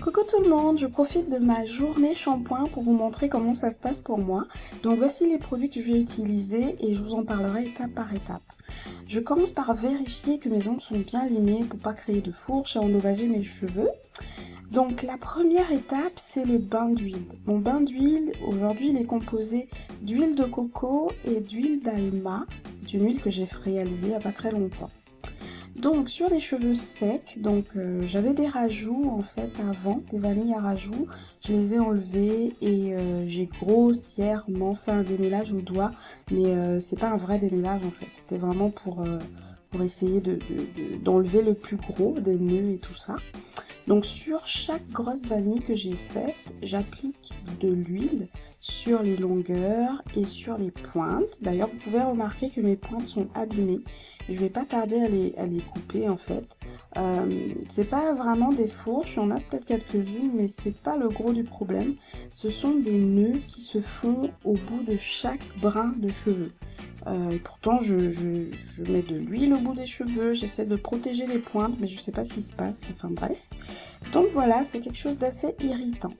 Coucou tout le monde, je profite de ma journée shampoing pour vous montrer comment ça se passe pour moi. Donc voici les produits que je vais utiliser et je vous en parlerai étape par étape. Je commence par vérifier que mes ongles sont bien limés pour pas créer de fourches et endommager mes cheveux. Donc la première étape, c'est le bain d'huile. Mon bain d'huile, aujourd'hui, il est composé d'huile de coco et d'huile d'alma. C'est une huile que j'ai réalisée il n'y a pas très longtemps. Donc sur les cheveux secs, j'avais des rajouts en fait avant, des vanilles à rajouts, je les ai enlevés et j'ai grossièrement fait un démêlage au doigt, mais c'est pas un vrai démêlage en fait, c'était vraiment pour essayer d'enlever le plus gros des nœuds et tout ça. Donc sur chaque grosse vanille que j'ai faite, j'applique de l'huile sur les longueurs et sur les pointes. D'ailleurs, vous pouvez remarquer que mes pointes sont abîmées. Je vais pas tarder à les couper en fait. C'est pas vraiment des fourches, il y en a peut-être quelques-unes, mais c'est pas le gros du problème. Ce sont des nœuds qui se font au bout de chaque brin de cheveux. Et pourtant je mets de l'huile au bout des cheveux, j'essaie de protéger les pointes, mais je sais pas ce qui se passe, enfin bref. Donc voilà, c'est quelque chose d'assez irritant.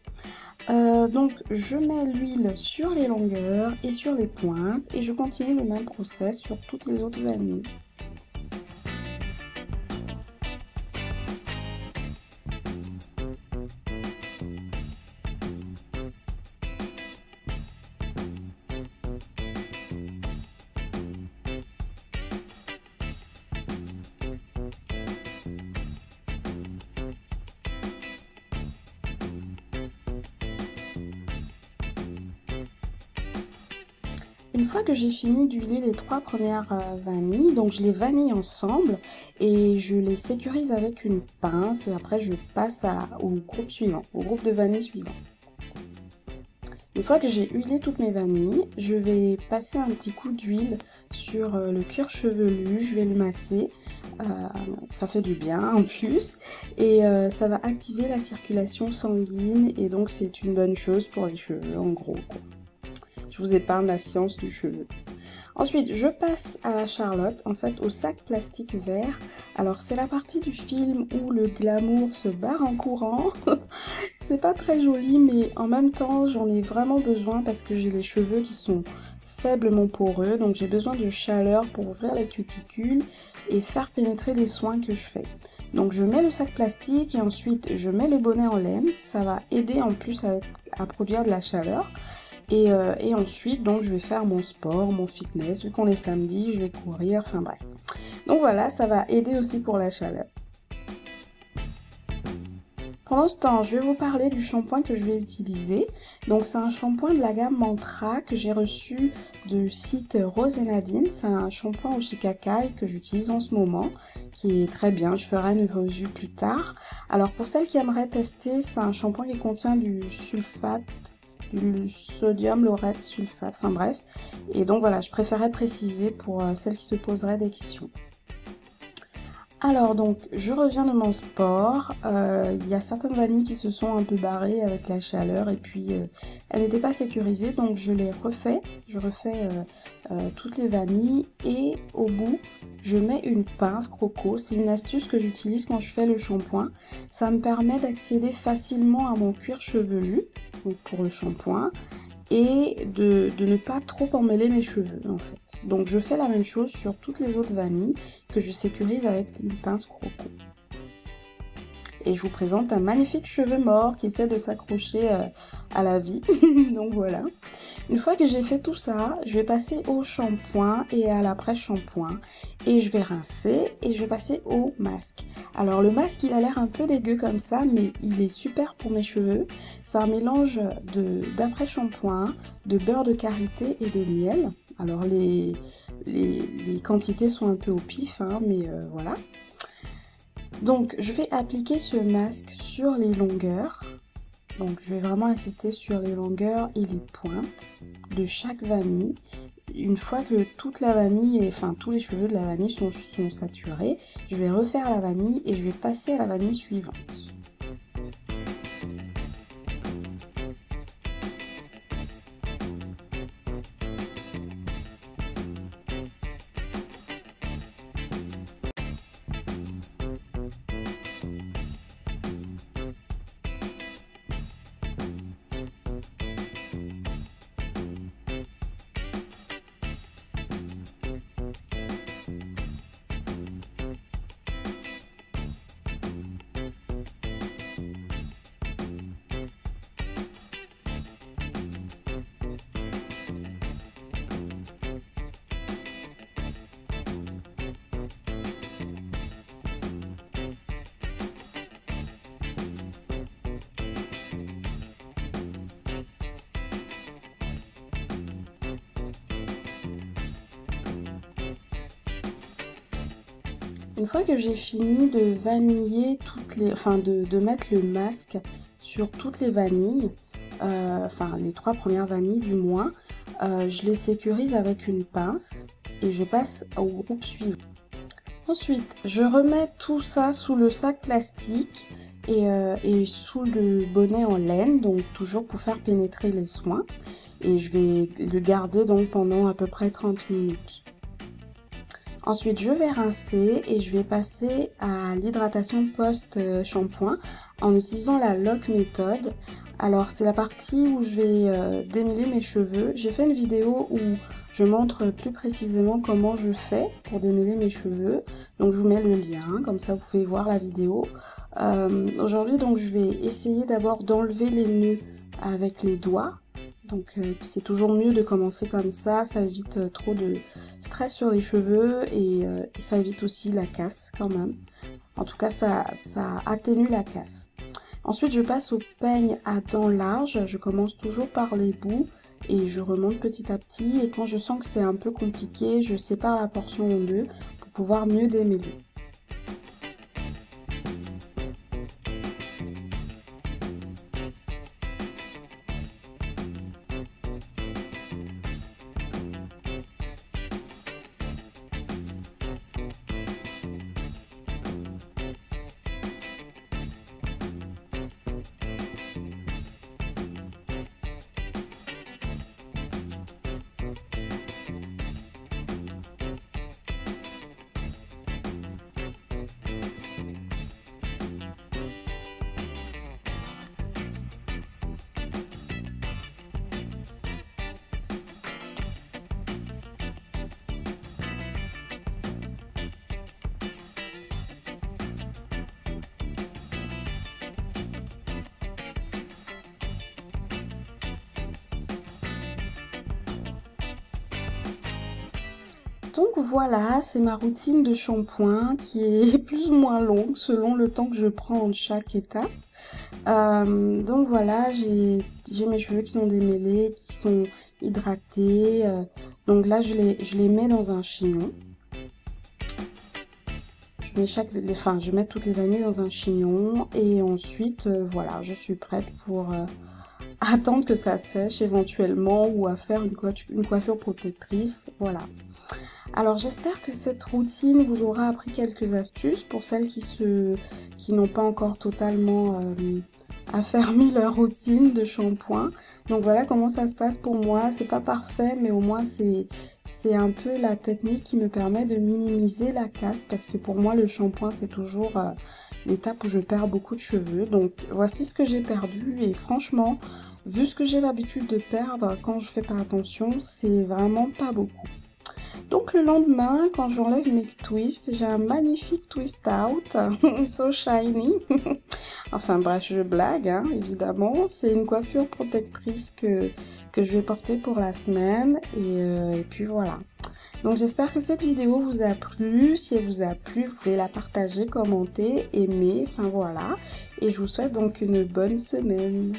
Donc je mets l'huile sur les longueurs et sur les pointes et je continue le même process sur toutes les autres vanilles. Une fois que j'ai fini d'huiler les trois premières vanilles, donc je les vanille ensemble et je les sécurise avec une pince et après je passe au groupe suivant, au groupe de vanilles suivant. Une fois que j'ai huilé toutes mes vanilles, je vais passer un petit coup d'huile sur le cuir chevelu, je vais le masser, ça fait du bien en plus et ça va activer la circulation sanguine et donc c'est une bonne chose pour les cheveux en gros quoi. Je vous épargne la science du cheveu. Ensuite, je passe à la Charlotte, en fait au sac plastique vert. Alors c'est la partie du film où le glamour se barre en courant. C'est pas très joli, mais en même temps j'en ai vraiment besoin parce que j'ai les cheveux qui sont faiblement poreux. Donc j'ai besoin de chaleur pour ouvrir la cuticule et faire pénétrer les soins que je fais. Donc je mets le sac plastique et ensuite je mets le bonnet en laine. Ça va aider en plus à produire de la chaleur. Et ensuite, donc, je vais faire mon sport, mon fitness. Vu qu'on est samedi, je vais courir, enfin bref. Donc voilà, ça va aider aussi pour la chaleur. Pendant ce temps, je vais vous parler du shampoing que je vais utiliser. Donc c'est un shampoing de la gamme Mantra que j'ai reçu du site Rose & Nadine. C'est un shampoing au shikakai que j'utilise en ce moment, qui est très bien. Je ferai une revue plus tard. Alors pour celles qui aimeraient tester, c'est un shampoing qui contient du sulfate, du sodium laureth sulfate, enfin bref. Et donc voilà, je préférais préciser pour celles qui se poseraient des questions. Alors donc, je reviens de mon sport, il y a certaines vanilles qui se sont un peu barrées avec la chaleur et puis elles n'étaient pas sécurisées, donc je les refais, toutes les vanilles et au bout, je mets une pince croco. C'est une astuce que j'utilise quand je fais le shampoing. Ça me permet d'accéder facilement à mon cuir chevelu, donc pour le shampoing, et de ne pas trop emmêler mes cheveux en fait. Donc je fais la même chose sur toutes les autres vanilles que je sécurise avec une pince croco. Et je vous présente un magnifique cheveu mort qui essaie de s'accrocher à la vie. Donc voilà. Une fois que j'ai fait tout ça, je vais passer au shampoing et à l'après-shampoing. Et je vais rincer et je vais passer au masque. Alors le masque, il a l'air un peu dégueu comme ça, mais il est super pour mes cheveux. C'est un mélange d'après-shampoing, de beurre de karité et de miel. Alors les quantités sont un peu au pif, hein, mais voilà. Donc je vais appliquer ce masque sur les longueurs. Donc je vais vraiment insister sur les longueurs et les pointes de chaque vanille. Une fois que toute la vanille, enfin tous les cheveux de la vanille sont saturés, je vais refaire la vanille et je vais passer à la vanille suivante. Une fois que j'ai fini de vaniller de mettre le masque sur toutes les vanilles, les 3 premières vanilles du moins, je les sécurise avec une pince et je passe au groupe suivant. Ensuite, je remets tout ça sous le sac plastique et sous le bonnet en laine, donc toujours pour faire pénétrer les soins. Et je vais le garder donc pendant à peu près 30 minutes. Ensuite, je vais rincer et je vais passer à l'hydratation post-shampoing en utilisant la Lock méthode. Alors, c'est la partie où je vais démêler mes cheveux. J'ai fait une vidéo où je montre plus précisément comment je fais pour démêler mes cheveux. Donc, je vous mets le lien, comme ça vous pouvez voir la vidéo. Aujourd'hui, donc, je vais essayer d'abord d'enlever les nœuds avec les doigts. Donc c'est toujours mieux de commencer comme ça évite trop de stress sur les cheveux et ça évite aussi la casse quand même. En tout cas ça atténue la casse. Ensuite je passe au peigne à dents larges, je commence toujours par les bouts et je remonte petit à petit et quand je sens que c'est un peu compliqué, je sépare la portion en deux pour pouvoir mieux démêler. Donc voilà, c'est ma routine de shampoing qui est plus ou moins longue selon le temps que je prends en chaque étape. Donc voilà, j'ai mes cheveux qui sont démêlés, qui sont hydratés. Donc là, je les mets dans un chignon. Je mets toutes les vanilles dans un chignon et ensuite, voilà, je suis prête pour attendre que ça sèche éventuellement ou à faire une coiffure protectrice. Voilà. Alors j'espère que cette routine vous aura appris quelques astuces pour celles qui n'ont pas encore totalement affermi leur routine de shampoing. Donc voilà comment ça se passe pour moi. C'est pas parfait mais au moins c'est un peu la technique qui me permet de minimiser la casse parce que pour moi le shampoing c'est toujours l'étape où je perds beaucoup de cheveux. Donc voici ce que j'ai perdu et franchement vu ce que j'ai l'habitude de perdre quand je fais pas attention, c'est vraiment pas beaucoup. Donc le lendemain, quand j'enlève mes twists, j'ai un magnifique twist out, so shiny. Enfin bref, je blague, hein, évidemment. C'est une coiffure protectrice que je vais porter pour la semaine. Et puis voilà. Donc j'espère que cette vidéo vous a plu. Si elle vous a plu, vous pouvez la partager, commenter, aimer, enfin voilà. Et je vous souhaite donc une bonne semaine.